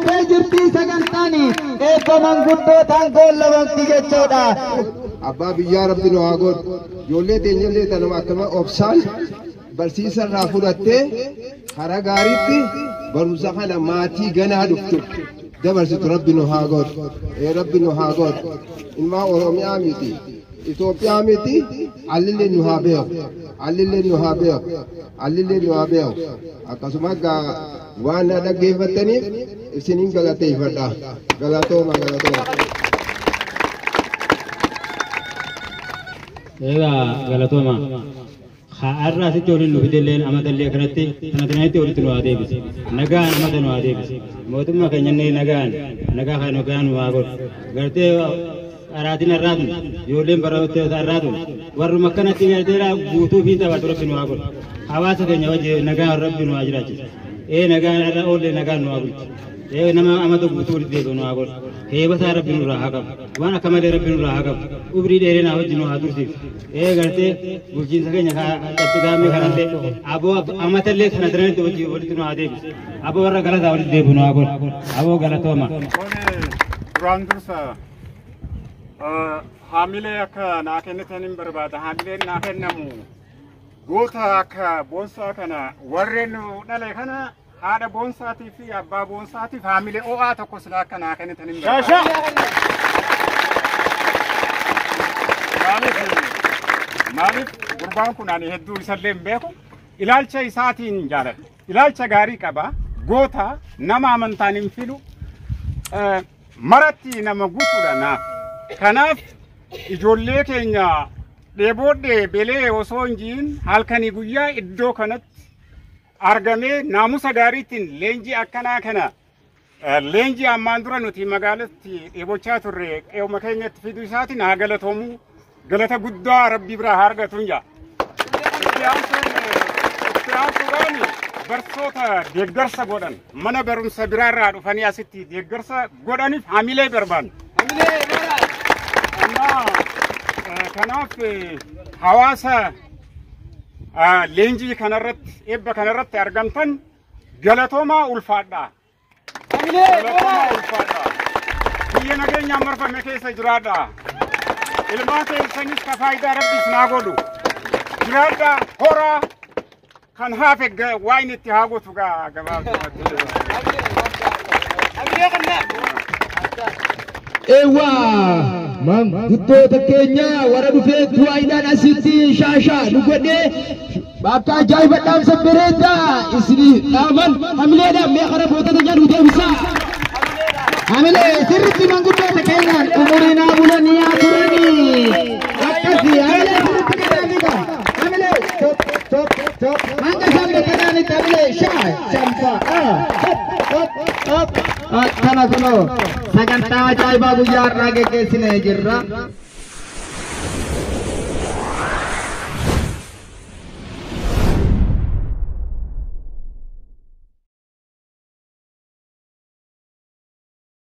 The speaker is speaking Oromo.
jirti sagantani eko manguddo tangol lawakti jechuudha abbaa biyyaa rabbi nu haa godhu ijoollee teenyallee tanuma akkama obsaan barsiisa irraa fudhattee karaa gaariitti barumsa kana maatii ganaa dhuftu dabarsitu rabbi nu haa godhu rabbi nu haa godhu ilmaa oromiyaa miti Itoophiyaa miti allillee nu haa beeku allillee nu haa beeku allillee nu haa beeku akkasuma waan na dhaggeeffattaniif isiniin galateeffadha galatooma galatooma. Egaa galatooma har'aa asitti waliin nu fidelleen amadallee kanatti kanatti walitti nu haa deebise nagaan amada nu haa deebise mootummaa keenyallee nagaa kan nagaan nu haa godhu gartee araatiin arraatun ijoolleen barattoota arraatun warruma akkanatti garteera guutuu fi taphatu rabbi nu haa godhu hawaasa keenya wajjin nagaan rabbi nu haa jiraachisu nagaan irra oollee nagaan nu haa bulchu nama amata guutuu walitti deebi'u nu haa godhu heebataa rabbi nurraa haa qabu waan akka malee rabbi nurraa haa qabu ubrii dheerinaa wajjin nu haa tursiisu gartee bulchiinsa keenya qatti gaamee kanallee aboo amatallee kana diranitti wajjin walitti nu haa deebisu aboo warra galataa walitti deebi'u nu haa godhu aboo galatooma. Duraan dursa haamilee akka naa kennitaniin barbaada haamileen naa kennamu goota akka boonsaa kana warreen dhale kana haadha boonsaatii fi abbaa boonsaatiif haamilee o'aa tokko silaa akka naa kennitaniin barbaada. Maaliif gurbaan kun ani hedduu isallee hin beeku ilaalcha isaatiin jaaladha ilaalcha gaarii qaba goota nama amantaan hin filu maratti nama guutuudha naaf. Kanaaf ijoollee keenya dheeboodhee belee osoo hin jiin halkanii guyyaa iddoo kanatti argamee naamusa gaariitiin leenjii akkanaa kana leenjii ammaan dura nuti magaalatti dheebochaa turre qe'uma keenyatti fiduu isaatiin haa galatoomu galata guddaa rabbii biraa haa argatu hin jaa. Itti aansuudhaan barsoota deeggarsa godhan mana barumsa biraarraa dhufanii asitti deeggarsa godhaniif haamilee barbaanna. Kanaaf hawaasa leenjii kanarratti eebba kanarratti argamtan galatoomaa ulfaadhaa. Galatoomaa ulfaadhaa. Biyya nageenyaan marfame keessa jiraadhaa. Ilmaan keessanis ka faayidaa rabbiis naa godhu. Jiraadhaa horaa kan hafe waa inni itti haa gootu Ewa manguddoota keenya warra dhufee du'aayidhaan asitti shaashaa nu godhee bakka ajaa'iba dhaamsa bareedaa isinii dhaaman hamileedhaan mee karaa footota jedhu deebisaa. Hamilee sirriitti manguddoota keenyaan umurii naa bulanii haa turanii akkasii hamilee sirriitti kanaaniidha. Hamilee hanga sammee kanaanitti hamilee shanfaa kana kunoo sagantaa ajaa'ibaa guyyaa har'aa geggeessinee jirra.